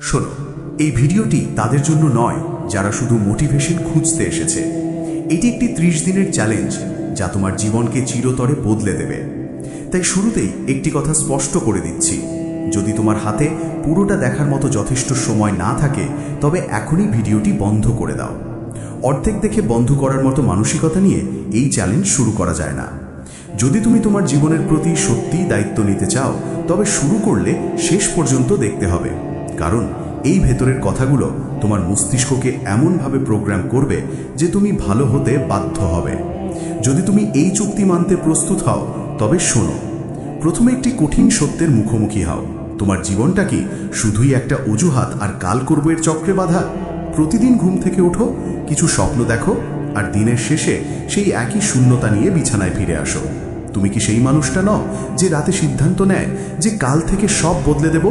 শোনো, এই ভিডিওটি তাদের জন্য নয় যারা শুধু মোটিভেশন খুঁজতে এসেছে। এটি একটি 30 দিনের চ্যালেঞ্জ যা তোমার জীবনকে চিরতরে বদলে দেবে। তাই শুরুতেই একটি কথা স্পষ্ট করে দিচ্ছি, যদি তোমার হাতে পুরোটা দেখার মতো যথেষ্ট সময় না থাকে তবে এখনই ভিডিওটি বন্ধ করে দাও। অর্ধেক দেখে বন্ধ করার মতো মানসিকতা নিয়ে এই চ্যালেঞ্জ শুরু করা যায় না। যদি তুমি তোমার জীবনের প্রতি সত্যিই দায়িত্ব নিতে চাও তবে শুরু করলে শেষ পর্যন্ত দেখতে হবে, কারণ এই ভেতরের কথাগুলো তোমার মস্তিষ্ককে এমনভাবে প্রোগ্রাম করবে যে তুমি ভালো হতে বাধ্য হবে। যদি তুমি এই চুক্তি মানতে প্রস্তুত হও তবে শোনো, প্রথমে একটি কঠিন সত্যের মুখোমুখি হও। তোমার জীবনটা কি শুধুই একটা অজুহাত আর কাল করব এর চক্রে বাঁধা? প্রতিদিন ঘুম থেকে ওঠো, কিছু স্বপ্ন দেখো, আর দিনের শেষে সেই একই শূন্যতা নিয়ে বিছানায় ফিরে আসো। তুমি কি সেই মানুষটা নও যে রাতে সিদ্ধান্ত নেয় যে কাল থেকে সব বদলে দেব,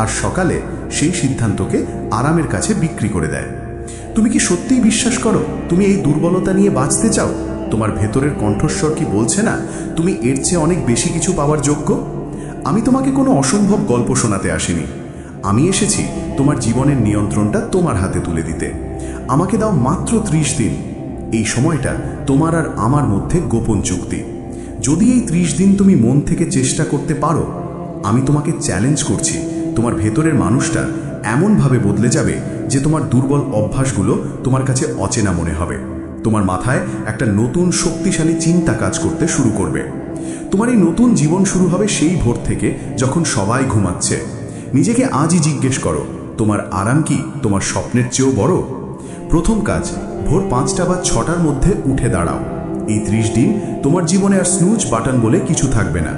আর সকালে সেই সিদ্ধান্তকে আরামের কাছে বিক্রি করে দেয়? তুমি কি সত্যিই বিশ্বাস করো তুমি এই দুর্বলতা নিয়ে বাঁচতে চাও? তোমার ভেতরের কণ্ঠস্বর কি বলছে না তুমি এর চেয়ে অনেক বেশি কিছু পাওয়ার যোগ্য? আমি তোমাকে কোনো অসম্ভব গল্প শোনাতে আসিনি। আমি এসেছি তোমার জীবনের নিয়ন্ত্রণটা তোমার হাতে তুলে দিতে। আমাকে দাও মাত্র 30 দিন। এই সময়টা তোমার আর আমার মধ্যে গোপন চুক্তি। যদি এই 30 দিন তুমি মন থেকে চেষ্টা করতে পারো, আমি তোমাকে চ্যালেঞ্জ করছি, তোমার ভেতরের মানুষটা এমনভাবে বদলে যাবে যে তোমার দুর্বল অভ্যাসগুলো তোমার কাছে অচেনা মনে হবে। তোমার মাথায় একটা নতুন শক্তিশালী চিন্তা কাজ করতে শুরু করবে। তোমার এই নতুন জীবন শুরু হবে সেই ভোর থেকে যখন সবাই ঘুমাচ্ছে। নিজেকে আজই জিজ্ঞেস করো, তোমার আরাম কি তোমার স্বপ্নের চেয়েও বড়? প্রথম কাজ, ভোর 5টা বা 6টার মধ্যে উঠে দাঁড়াও। এই 30 দিন তোমার জীবনে আর স্নুজ বাটন বলে কিছু থাকবে না।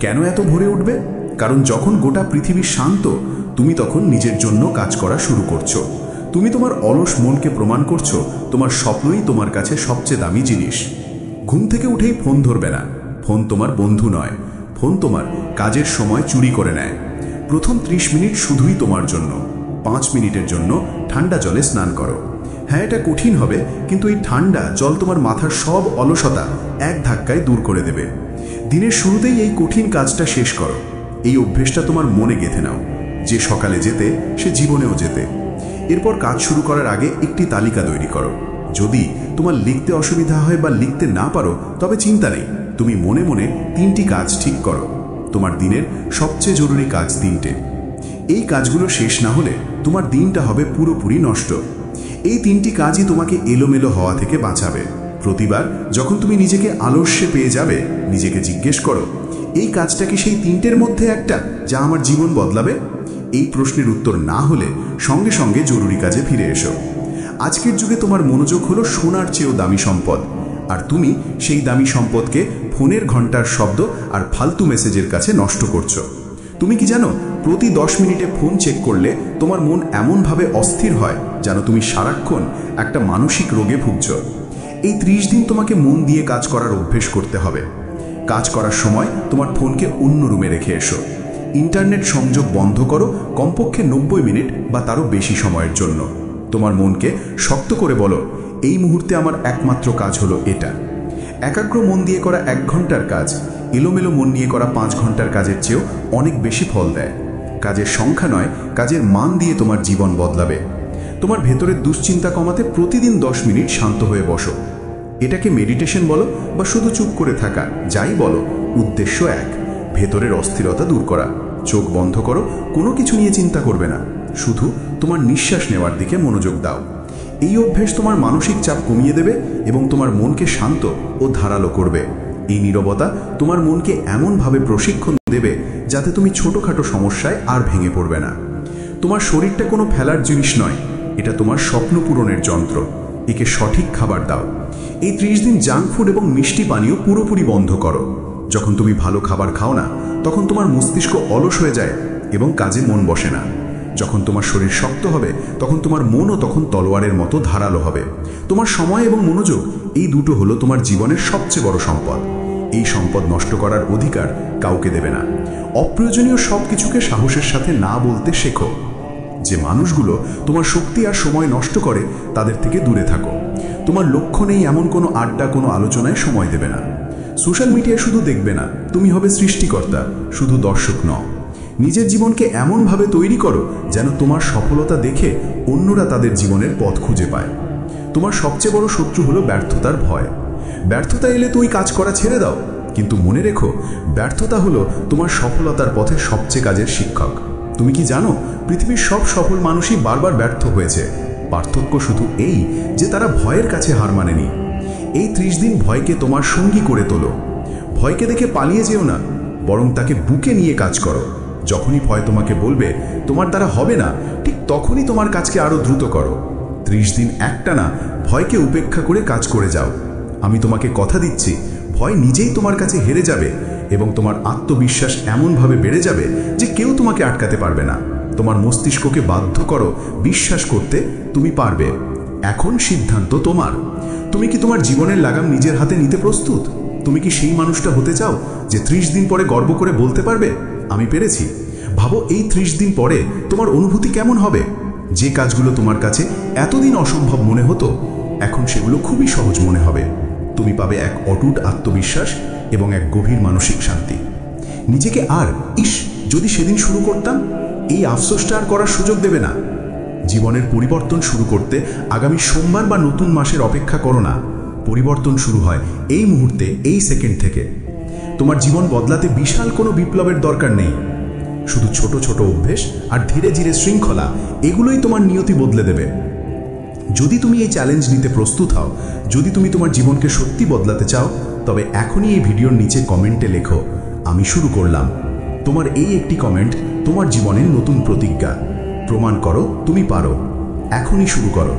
কেন এত ভোরে উঠবে? কারণ যখন গোটা পৃথিবী শান্ত, তুমি তখন নিজের জন্য কাজ করা শুরু করছো। তুমি তোমার অলস মনকে প্রমাণ করছো তোমার স্বপ্নই তোমার কাছে সবচেয়ে দামি জিনিস। ঘুম থেকে উঠেই ফোন ধরবে না। ফোন তোমার বন্ধু নয়, ফোন তোমার কাজের সময় চুরি করে নেয়। প্রথম 30 মিনিট শুধুই তোমার জন্য। 5 মিনিটের জন্য ঠান্ডা জলে স্নান করো। হ্যাঁ, এটা কঠিন হবে, কিন্তু এই ঠান্ডা জল তোমার মাথার সব অলসতা এক ধাক্কায় দূর করে দেবে। দিনের শুরুতেই এই কঠিন কাজটা শেষ করো। এই অভ্যেসটা তোমার মনে গেঁথে নাও, যে সকালে যেতে সে জীবনেও যেতে। এরপর কাজ শুরু করার আগে একটি তালিকা তৈরি করো। যদি তোমার লিখতে অসুবিধা হয় বা লিখতে না পারো তবে চিন্তা নেই, তুমি মনে মনে 3টি কাজ ঠিক করো। তোমার দিনের সবচেয়ে জরুরি কাজ 3টে। এই কাজগুলো শেষ না হলে তোমার দিনটা হবে পুরোপুরি নষ্ট। এই 3টি কাজই তোমাকে এলোমেলো হওয়া থেকে বাঁচাবে। প্রতিবার যখন তুমি নিজেকে আলস্যে পেয়ে যাবে, নিজেকে জিজ্ঞেস করো, এই কাজটা কি সেই 3টের মধ্যে একটা যা আমার জীবন বদলাবে? এই প্রশ্নের উত্তর না হলে সঙ্গে সঙ্গে জরুরি কাজে ফিরে এসো। আজকের যুগে তোমার মনোযোগ হলো সোনার চেয়েও দামি সম্পদ, আর তুমি সেই দামি সম্পদকে ফোনের ঘন্টার শব্দ আর ফালতু মেসেজের কাছে নষ্ট করছো। তুমি কি জানো, প্রতি 10 মিনিটে ফোন চেক করলে তোমার মন এমনভাবে অস্থির হয় যেন তুমি সারাক্ষণ একটা মানসিক রোগে ভুগছ। এই 30 দিন তোমাকে মন দিয়ে কাজ করার অভ্যেস করতে হবে। কাজ করার সময় তোমার ফোনকে অন্য রুমে রেখে এসো। ইন্টারনেট সংযোগ বন্ধ করো কমপক্ষে 90 মিনিট বা তারও বেশি সময়ের জন্য। তোমার মনকে শক্ত করে বলো, এই মুহূর্তে আমার একমাত্র কাজ হলো এটা। একাগ্র মন দিয়ে করা 1 ঘন্টার কাজ এলোমেলো মন নিয়ে করা 5 ঘন্টার কাজের চেয়েও অনেক বেশি ফল দেয়। কাজের সংখ্যা নয়, কাজের মান দিয়ে তোমার জীবন বদলাবে। তোমার ভেতরের দুশ্চিন্তা কমাতে প্রতিদিন 10 মিনিট শান্ত হয়ে বসো। এটাকে মেডিটেশন বলো বা শুধু চুপ করে থাকা, যাই বলো, উদ্দেশ্য এক, ভেতরের অস্থিরতা দূর করা। চোখ বন্ধ করো, কোনো কিছু নিয়ে চিন্তা করবে না, শুধু তোমার নিঃশ্বাস নেওয়ার দিকে মনোযোগ দাও। এই অভ্যেস তোমার মানসিক চাপ কমিয়ে দেবে এবং তোমার মনকে শান্ত ও ধারালো করবে। এই নীরবতা তোমার মনকে এমনভাবে প্রশিক্ষণ দেবে যাতে তুমি ছোটোখাটো সমস্যায় আর ভেঙে পড়বে না। তোমার শরীরটা কোনো ফেলার জিনিস নয়, এটা তোমার স্বপ্ন পূরণের যন্ত্র। একে সঠিক খাবার দাও। এই 30 দিন জাঙ্ক ফুড এবং মিষ্টি পানীয় পুরোপুরি বন্ধ করো। যখন তুমি ভালো খাবার খাও না তখন তোমার মস্তিষ্ক অলস হয়ে যায় এবং কাজে মন বসে না। যখন তোমার শরীর শক্ত হবে তখন তোমার মনও তখন তলোয়ারের মতো ধারালো হবে। তোমার সময় এবং মনোযোগ, এই দুটো হলো তোমার জীবনের সবচেয়ে বড় সম্পদ। এই সম্পদ নষ্ট করার অধিকার কাউকে দেবে না। অপ্রয়োজনীয় সব কিছুকে সাহসের সাথে না বলতে শেখো। যে মানুষগুলো তোমার শক্তি আর সময় নষ্ট করে তাদের থেকে দূরে থাকো। তোমার লক্ষ্য নেই এমন কোনো আড্ডা, কোনো আলোচনায় সময় দেবে না। সোশ্যাল মিডিয়ায় শুধু দেখবে না, তুমি হবে সৃষ্টিকর্তা, শুধু দর্শক নও। নিজের জীবনকে এমনভাবে তৈরি করো যেন তোমার সফলতা দেখে অন্যরা তাদের জীবনের পথ খুঁজে পায়। তোমার সবচেয়ে বড় শত্রু হলো ব্যর্থতার ভয়। ব্যর্থতা এলে তুই কাজ করা ছেড়ে দাও, কিন্তু মনে রেখো, ব্যর্থতা হলো তোমার সফলতার পথে সবচেয়ে কাজের শিক্ষক। তুমি কি জানো, পৃথিবীর সব সফল মানুষই বারবার ব্যর্থ হয়েছে। পার্থক্য শুধু এই যে তারা ভয়ের কাছে হার মানেনি। এই 30 দিন ভয়কে তোমার সঙ্গী করে তোলো। ভয়কে দেখে পালিয়ে যেও না, বরং তাকে বুকে নিয়ে কাজ করো। যখনই ভয় তোমাকে বলবে তোমার দ্বারা হবে না, ঠিক তখনই তোমার কাজকে আরো দ্রুত করো। 30 দিন একটানা ভয়কে উপেক্ষা করে কাজ করে যাও। আমি তোমাকে কথা দিচ্ছি, ভয় নিজেই তোমার কাছে হেরে যাবে এবং তোমার আত্মবিশ্বাস এমনভাবে বেড়ে যাবে যে কেউ তোমাকে আটকাতে পারবে না। তোমার মস্তিষ্ককে বাধ্য করো বিশ্বাস করতে তুমি পারবে। এখন সিদ্ধান্ত তোমার। তুমি কি তোমার জীবনের লাগাম নিজের হাতে নিতে প্রস্তুত? তুমি কি সেই মানুষটা হতে চাও যে 30 দিন পরে গর্ব করে বলতে পারবে আমি পেরেছি? ভাবো, এই 30 দিন পরে তোমার অনুভূতি কেমন হবে? যে কাজগুলো তোমার কাছে এতদিন অসম্ভব মনে হতো, এখন সেগুলো খুবই সহজ মনে হবে। তুমি পাবে এক অটুট আত্মবিশ্বাস এবং এক গভীর মানসিক শান্তি। নিজেকে আর ইস যদি সেদিন শুরু করতাম, এই আফসোসটা আর করার সুযোগ দেবে না। জীবনের পরিবর্তন শুরু করতে আগামী সোমবার বা নতুন মাসের অপেক্ষা করো না। পরিবর্তন শুরু হয় এই মুহূর্তে, এই সেকেন্ড থেকে। তোমার জীবন বদলাতে বিশাল কোনো বিপ্লবের দরকার নেই। শুধু ছোট ছোট অভ্যেস আর ধীরে ধীরে শৃঙ্খলা, এগুলোই তোমার নিয়তি বদলে দেবে। যদি তুমি এই চ্যালেঞ্জ নিতে প্রস্তুত হও, যদি তুমি তোমার জীবনকে সত্যি বদলাতে চাও, তবে এখনই এই ভিডিওর নিচে কমেন্টে লেখো আমি শুরু করলাম। তোমার এই একটি কমেন্ট তোমার জীবনের নতুন প্রতিজ্ঞা। প্রমাণ করো তুমি পারো। এখনই শুরু করো।